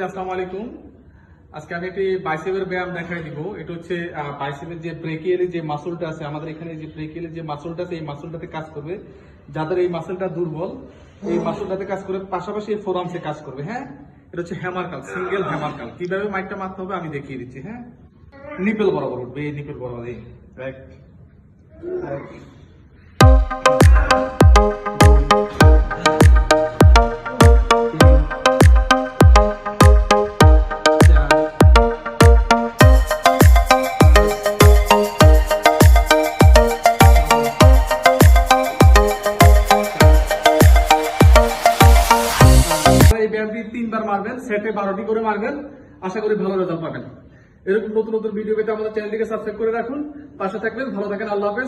সকলে আসসালামু আলাইকুম। আজকে আমি একটি বাইসেপের ব্যায়াম দেখাই দিব। এটা হচ্ছে বাইসেপের যে ব্রেকিয়ালের যে মাসলটা আছে, আমাদের এখানে যে ব্রেকিয়ালের যে মাসলটা আছে, এই মাসলটাতে কাজ করবে। যাদের এই মাসলটা দুর্বল, এই মাসলটাতে কাজ করবে, পাশাপাশি এই ফোরামসে কাজ করবে। হ্যাঁ, এটা হচ্ছে হ্যামার কাল, সিঙ্গেল হ্যামার কাল। কিভাবে মাইকটা মারতে হবে আমি দেখিয়ে দিচ্ছি। হ্যাঁ, নিপেল বরাবর উঠবে, এই নিপেল বরাবর, এই এক এক এই ব্যায়ামটি 3 বার মারবেন, সেটে 12টি করে মারবেন। আশা করি ভালো রেজাল্ট পাবেন। এরকম নতুন নতুন ভিডিও পেতে আমাদের চ্যানেলটিকে সাবস্ক্রাইব করে রাখুন, পাশে থাকবেন। ভালো থাকেন, আল্লাহ হাফেজ।